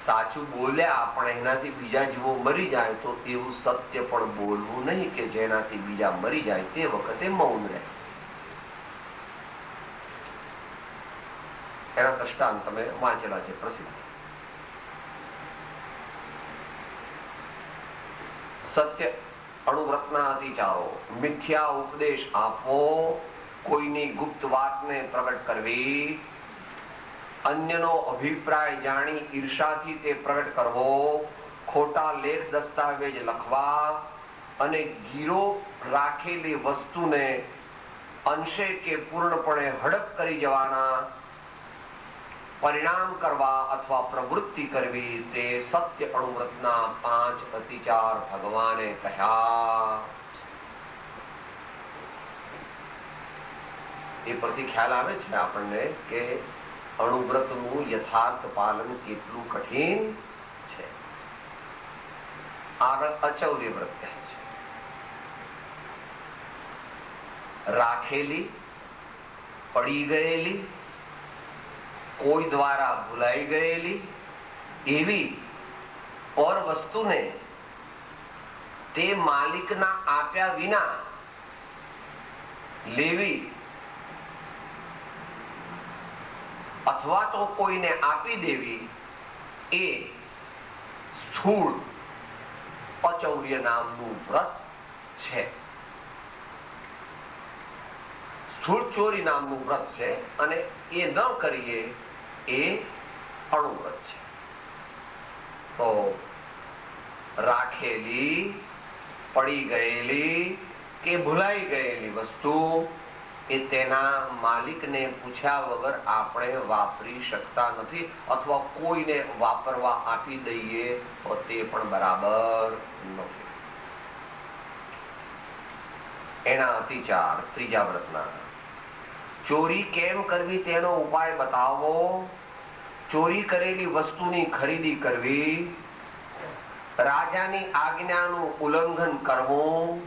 સાચું બોલ્યા પણ એનાથી બીજા જીવો મરી જાય તો એવું સત્ય પણ બોલવું નહીં કે જેનાથી બીજા મરી જાય, તે વખતે મૌન રહે. એના દ્રષ્ટાંત તમે વાંચેલા છે પ્રસિદ્ધ. સત્ય અણુવ્રતના અતિચારો, મિથ્યા ઉપદેશ આપવો, કોઈની ગુપ્ત વાતને પ્રગટ કરવી, અન્યનો અભિપ્રાય જાણી ઈર્ષાથી તે પ્રગટ કરવો, ખોટા લેખ દસ્તાવેજ લખવા અને ગીરો રાખેલી વસ્તુને અંશે કે પૂર્ણપણે હડપ કરી જવાના પરિણામ કરવા અથવા પ્રવૃત્તિ કરવી, તે સત્ય અણુવ્રતના 5 અતિચાર ભગવાને કહ્યા. એ પરથી ખ્યાલ આવે છે આપણને કે અણુવ્રતનું યથાર્થ પાલન કેટલું કઠિન છે. આગળ અચૌર્ય વ્રત કહે છે. રાખેલી, પડી ગયેલી, કોઈ દ્વારા ભૂલાઈ ગયેલી એવી ઓર વસ્તુને તે માલિકના આપ્યા વિના લેવી અથવા તો કોઈને આપી દેવી એ સ્થૂળ અચૌર્ય નામનું વ્રત છે. સ્થૂળ ચોરી નામનું વ્રત છે અને એ ન કરીએ એ અણુવ્રત છે. તો રાખેલી, પડી ગયેલી કે ભૂલાઈ ગયેલી વસ્તુ એ તેના માલિકને પૂછ્યા વગર આપણે વાપરી શકતા નથી, અથવા કોઈને વાપરવા આપી દઈએ તો તે પણ બરાબર નથી. એના અતિચાર ત્રીજા વ્રતના. ચોરી કેમ કરવી તેનો ઉપાય બતાવો, ચોરી કરેલી વસ્તુની ખરીદી કરવી, રાજાની આજ્ઞાનું ઉલ્લંઘન કરવું,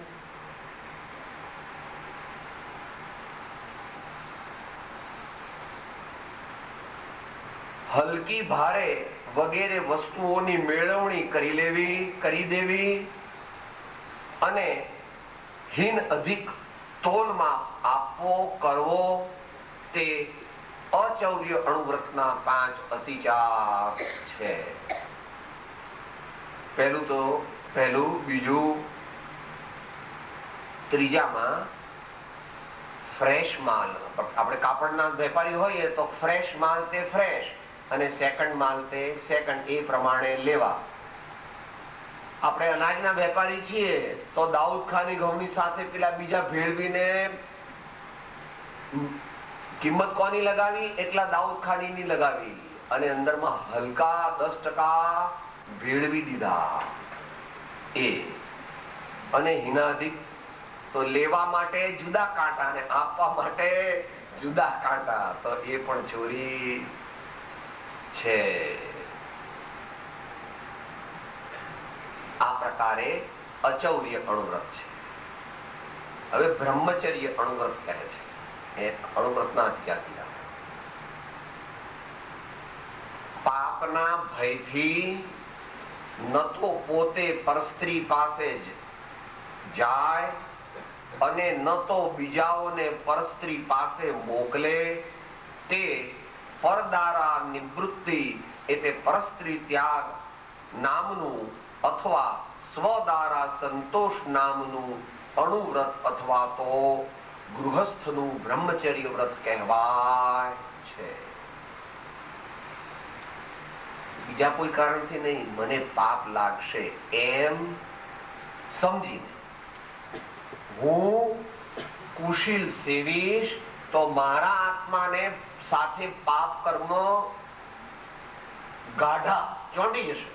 હલકી ભારે વગેરે વસ્તુઓની મેળવણી કરી દેવી અને હીન અધિક તોલમાં આપવો કરવો, તે અચૌર્ય અણુવ્રતના 5 અતિચાર છે. પહેલું, બીજું, ત્રીજામાં ફ્રેશ માલ. આપણે કાપડના વેપારી હોઈએ તો ફ્રેશ માલ તે ફ્રેશ અને સેકન્ડ માલ તે સેકન્ડ, એ પ્રમાણે લેવા. આપણે અનાજના વેપારી છીએ તો દાઉદ ખાની ઘઉંની સાથે પેલા બીજા ભેળવીને કિંમત કોની લગાવી, એટલા દાઉદ ખાની લગાવી અને અંદરમાં હલકા 10% ભેળવી દીધા. એ અને હિનાધિક તો લેવા માટે જુદા કાંટા અને આપવા માટે જુદા કાંટા, તો એ પણ ચોરી છે. આ પ્રકારે અચૌર્ય અણુવ્રત છે. હવે બ્રહ્મચર્ય અણુવ્રત કહે છે. એ અણુવ્રતના અતિચાર કીધા. પાપના ભયથી ન તો પોતે પરસ્ત્રી પાસે જ જાય અને ન તો બીજાઓને પરસ્ત્રી પાસે મોકલે, તે પરદારા નિવૃત્તિ એટલે પરસ્ત્રી ત્યાગ નામનું અથવા સ્વદારા સંતોષ નામનું અણુવ્રત અથવા તો ગૃહસ્થનું બ્રહ્મચર્ય વ્રત કહેવાય છે. બીજા કોઈ કારણથી નહીં, મને પાપ લાગશે એમ સમજીને હું કુશીલ સેવીશ તો મારા આત્માને સાથે પાપ કર્મ ગાઢા ચોંટી જશે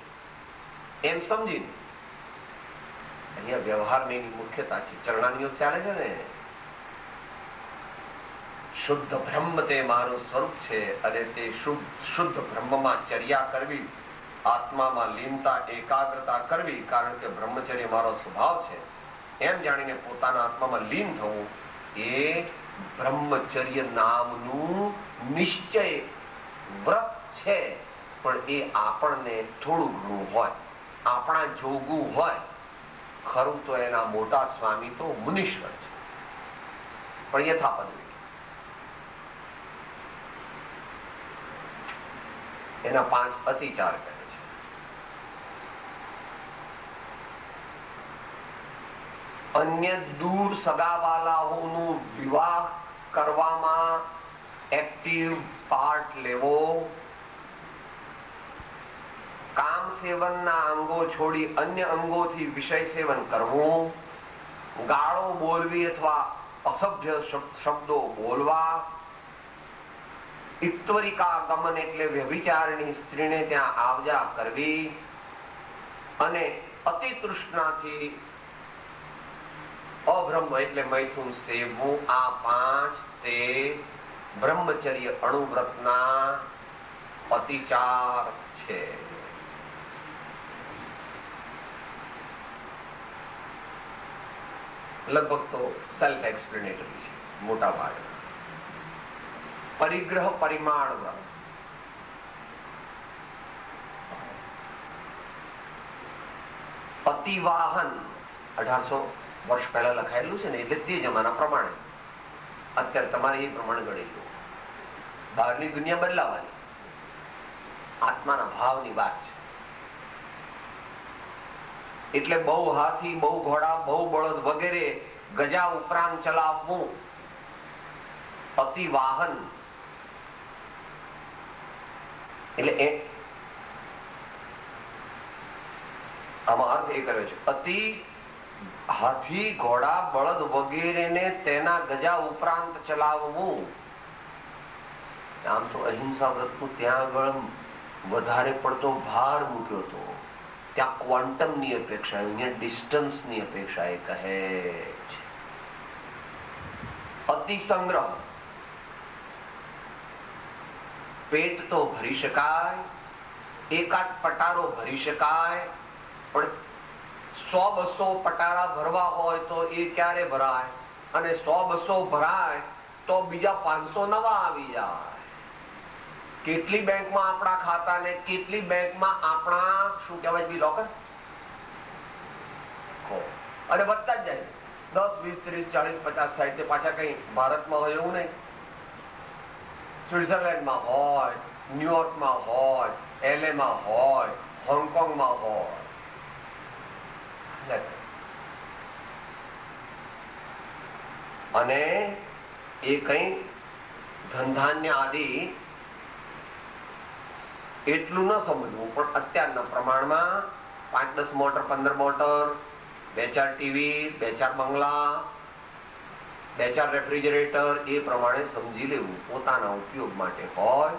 એમ સમજીને. અહીંયા વ્યવહારની મુખ્યતા છે. ચરણાનીઓ ચાલે છે ને, શુદ્ધ બ્રહ્મ તે મારું સ્વરૂપ છે અને તે શુદ્ધ બ્રહ્મમાં ચર્યા કરવી, આત્મામાં લીનતા એકાગ્રતા કરવી, કારણ કે બ્રહ્મચર્ય મારો સ્વભાવ છે એમ જાણીને પોતાના આત્મામાં લીન થવું એ બ્રહ્મચર્ય નામનું નિશ્ચય વ્રત છે. પણ એ આપણને થોડું ઘણું હોય, આપણા જોગું હોય. ખરું તો એના મોટા સ્વામી તો મુનીશ્વર છે, પણ યથાપદવી એના 5 અતિચાર કહે છે. અન્ય દૂર સગાવાલાઓનું વિવાહ કરવામાં એક્ટિવ પાર્ટ લેવો, કામ સેવનના અંગો છોડી અન્ય અંગોથી વિષય સેવન કરવું, ગાળો બોલવી અથવા અસભ્ય શબ્દો બોલવા, ઇત્વરિકા ગમન એટલે વ્યભિચારની સ્ત્રીને ત્યાં આવજા કરવી અને અતિ તૃષ્ણાથી અબ્રહ્મ એટલે મૈથુન સેવવું, આ 5 તે બ્રહ્મચર્ય અણુવ્રતના અતિચાર છે. લગભગ તો સેલ્ફ એક્સપ્લેનેટરી છે મોટા ભાગે. પરિગ્રહ પરિમાણ વ્રત, અતિવાહન 1800 વર્ષ પહેલા લખાયેલું છે ને, એટલે તે જમાના પ્રમાણે. અત્યારે તમારે એ પ્રમાણે ગણી લો. બહારની દુનિયા બદલાવાની, આત્માના ભાવની વાત છે. એટલે બહુ હાથી, બહુ ઘોડા, બહુ બળદ વગેરે ગજા ઉપરાંત ચલાવવું અતિવાહન. એટલે આમાં અર્થ એ કર્યો છે, અતિ હાથી, ઘોડા, બળદ વગેરેને તેના ગજા ઉપરાંત ચલાવવું. આમ તો અહિંસા વ્રતનું ત્યાં આગળ વધારે પડતો ભાર મૂક્યો હતો. ત્યાં ક્વોન્ટમની અપેક્ષા, અહીંયા ડિસ્ટન્સની અપેક્ષા એ કહે છે. અતિ સંગ્રહ, પેટ તો ભરી શકાય, એકાદ પટારો ભરી શકાય, પણ 100-200 પટારા ભરવા હોય તો એ ક્યારે ભરાય? અને 100-200 ભરાય તો બીજા 500 નવા આવી જાય. કેટલી બેંકમાં આપણા ખાતા ને કેટલી બેંકમાં આપણા શું કહેવાય બી લોકર, અને વધતા જ જાય. 10, 20, 30, 40, 50, 60 પાછા કઈ ભારતમાં હોય એવું નહીં. સ્વિટ્ઝરલેન્ડમાં હોય, ન્યુયોર્કમાં હોય, LA માં હોય, હોંગકોંગમાં હોય. અને એ કઈ ધનધાન્ય આદિ એટલું ન સમજવું, પણ અત્યારના પ્રમાણમાં 5-10 મોટર, 15 મોટર, 2-4 ટીવી, 2-4 બંગલા, 2-4 રેફ્રિજરેટર, એ પ્રમાણે સમજી લેવું. પોતાના ઉપયોગ માટે હોય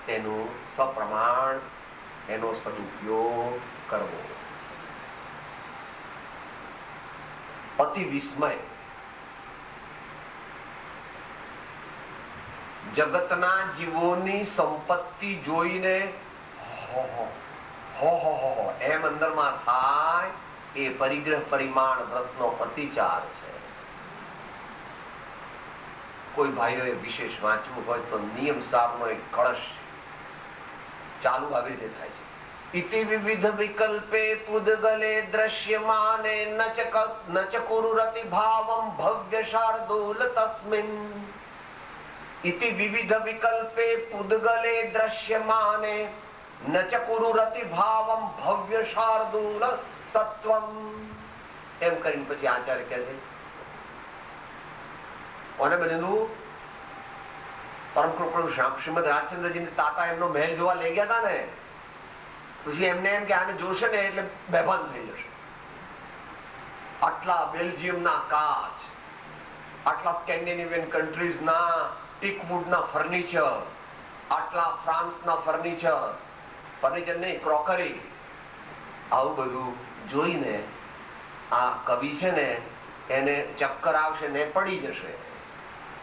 તેનું સપ્રમાણ એનો સદુપયોગ કરવો. અતિ વિસ્મય, જગતના જીવોની સંપત્તિ જોઈને એમ અંદરમાં થાય, એ પરિગ્રહ પરિમાણ વ્રતનો અતિચાર છે. કોઈ ભાઈઓએ વિશેષ વાંચવું હોય તો નિયમ સારનો એક કળશ ચાલુ આવી રીતે થાય છે. ઇતિ વિવિધ વિકલ્પે પુદગલે દ્રશ્યમાને નચ કુરુરતિ ભાવમ ભવ્ય શાર્દૂલ તસ્મિન. ઇતિ વિવિધ વિકલ્પે પુદગલે દ્રશ્યમાને નચ કુરુરતિ ભાવમ ભવ્ય શાર્દૂલ સત્વમ. એમ કરીને પછી આચાર્ય કહે છે, કોને બનેલું? પરમ કૃપાળુ શ્રીમદ રાજચંદ્રજી તાતા એમનો મહેલ જોવા લઈ ગયા હતા ને, પછી એમને એમ કે આને જોશે ને એટલે બેભાન થઈ જશે. આટલા બેલ્જિયમના કાચ, આટલા સ્કેન્ડિનેવિયન કન્ટ્રીઝના ટીકવુડના ફર્નિચર, આટલા ફ્રાન્સના ફર્નિચર નહીં, ક્રોકરી, આવું બધું જોઈને આ કવિ છે ને એને ચક્કર આવશે ને પડી જશે.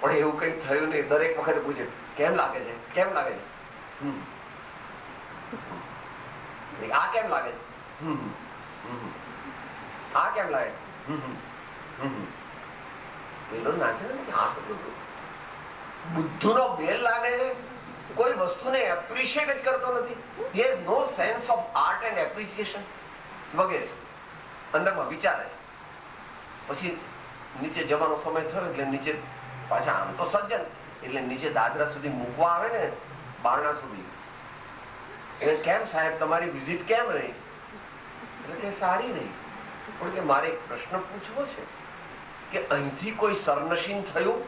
પણ એવું કઈ થયું નહીં. દરેક વખતે પૂછે કેમ લાગે છે, કેમ લાગે છે, આ કેમ લાગે છે, આ કેમ લાગે, પેલો નાચે ને આ બુદ્ધુનો બેલ લાગે છે. કોઈ વસ્તુને એપ્રિશિએટ જ કરતો નથી. He has no sense of art and appreciation વગેરે અંદરમાં વિચારે છે. પછી નીચે જવાનો સમય થયો એટલે નીચે પાછા, આમ તો સજ્જન એટલે નીચે દાદરા સુધી મૂકવા આવે ને, બારણા સુધી, એ કેમ સાહેબ તમારી વિઝિટ કેમ રહી? એટલે કે સારી રહી, પણ કે મારે એક પ્રશ્ન પૂછવો છે કે અહીંથી કોઈ સરનશીન થયું?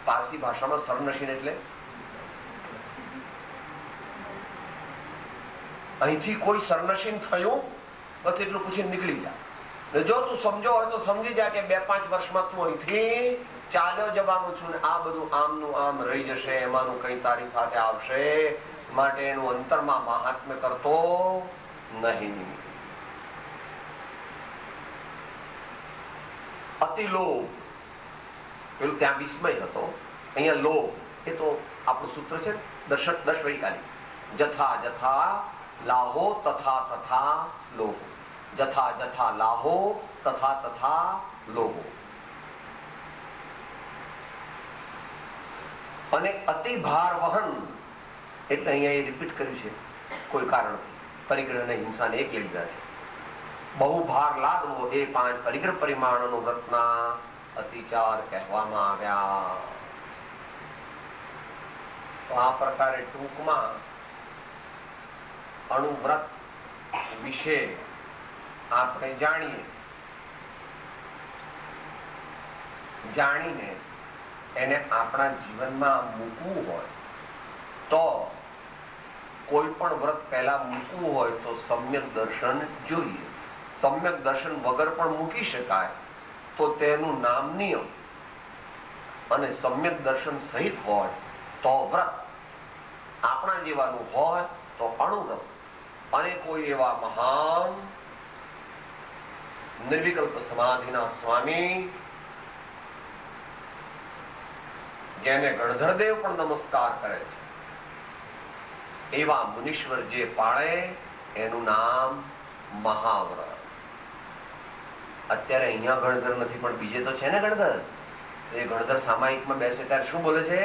પારસી ભાષામાં સરનશીન એટલે અહીંથી કોઈ સરનશીન થયું? બસ એટલું પૂછીને નીકળી જાય. જો તું સમજો હોય તો સમજી જાય કે 2-5 વર્ષમાં તું અહીંથી ચાલ્યો જવાનું છું ને આ બધું આમનું આમ રહી જશે, એમાંનું કઈ તારી સાથે આવશે, માટે એનું અંતરમાં મહાત્મ્ય કરતો નહીં. અતિ લોભ, પેલું ત્યાં વિસ્મય હતો, અહીંયા લોભ. એ તો આપણું સૂત્ર છે 10 વૈકાલી. જથા જથા લાહો તથા તથા લોહો, જથા જથા લાહો તથા તથા લોહો. અને અતિ ભાર વહન એટલે અહીંયા એ રિપીટ કર્યું છે કોઈ કારણથી. પરિગ્રહ ને હિંસાને એક લઈ લીધા છે. બહુ ભાર લાદવો એ 5 પરિગ્રહ પરિમાણોનો વ્રતના અતિચાર કહેવામાં આવ્યા. તો આ પ્રકારે ટૂંકમાં અણુવ્રત વિશે આપણે જાણીને એને આપણા જીવનમાં મૂકવું હોય તો, કોઈ પણ વ્રત પહેલા મૂકવું હોય તો સમ્યક દર્શન જોઈએ. સમ્યક દર્શન વગર પણ મૂકી શકાય તો તેનું નામ નિયમ, અને સમ્યક દર્શન સહિત હોય તો વ્રત. આપણા જેવાનું હોય તો અણુવ્રત. અને કોઈ એવા મહાન નિર્વિકલ્પ સમાધિના સ્વામી જેને ગણધરદેવ પણ નમસ્કાર કરે છે, એવા મુનીશ્વર જે પાળે એનું નામ મહાવ્રત. અત્યારે અહીંયા ગણધર નથી પણ બીજે તો છે ને ગણધર. એ ગણધર સામાયિકમાં બેસે ત્યારે શું બોલે છે?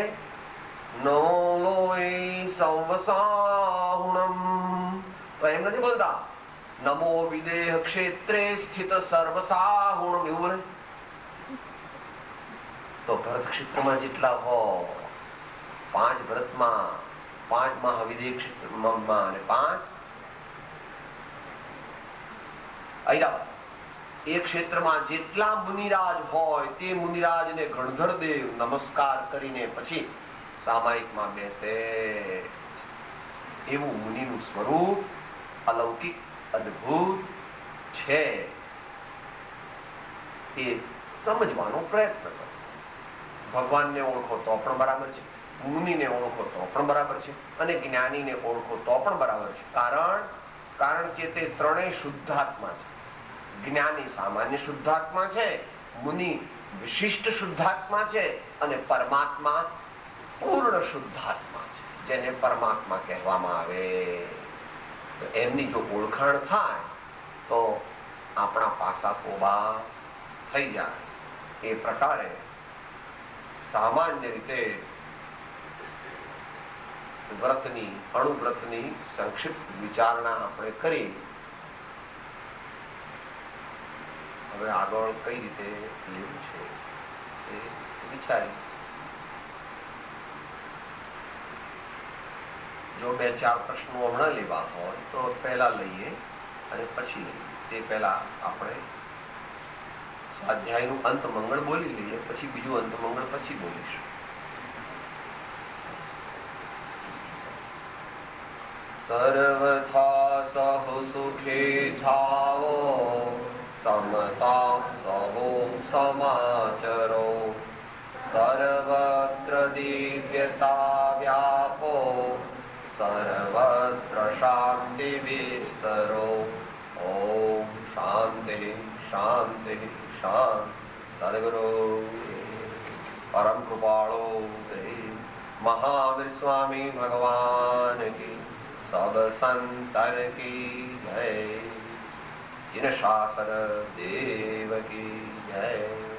નો લોય સૌવસાહુણમ. તો એમ નથી બોલતા નમો વિદેહ ક્ષેત્રે સ્થિત સર્વસાહુણમ, એવું બોલે. તો ભરત ક્ષેત્રમાં જેટલા હોય 5 વ્રતમાં, 5 મહાવિદેહ ક્ષેત્રમાં અને 5 ઐરાવત, એ ક્ષેત્રમાં જેટલા મુનિરાજ હોય તે મુનિરાજને ગણધરદેવ નમસ્કાર કરીને પછી સામાયિકમાં બેસે. એવું મુનિનું સ્વરૂપ અલૌકિક અદ્ભુત છે. એ સમજવાનો પ્રયત્ન કરો. ભગવાનને ઓળખો તો પણ બરાબર છે, મુનિને ઓળખો તો પણ બરાબર છે, અને જ્ઞાનીને ઓળખો તો પણ બરાબર છે. કારણ કે તે ત્રણેય શુદ્ધાત્મા છે. જ્ઞાની સામાન્ય શુદ્ધાત્મા છે, મુનિ વિશિષ્ટ શુદ્ધાત્મા છે, અને પરમાત્મા પૂર્ણ શુદ્ધાત્મા છે, જેને પરમાત્મા કહેવામાં આવે. એમની જો ઓળખાણ થાય તો આપણા પાસા કોબા થઈ જાય. એ પ્રકારે સામાન્ય રીતે વ્રતની, અણુવ્રતની સંક્ષિપ્ત વિચારણા આપણે કરી. હવે આગળ કઈ રીતે લેવું છે એ વિચારી. જો 2-4 પ્રશ્નો હમણાં લેવા હોય તો પહેલા લઈએ અને પછી લઈએ. તે પહેલા આપણે સ્વાધ્યાયનું અંત મંગળ બોલી લઈએ, પછી બીજું અંત મંગળ પછી બોલીશું. સર્વથા सुखी थावो समता सहो समाचरो सर्वत्र दिव्यता व्यापो सर्वत्र शांति विस्तरो ओम शांति शांति शांति। सद्गुरु परम कृपाळु महावीर स्वामी भगवान की सब संतन की जय। जिन शासन देव की जय।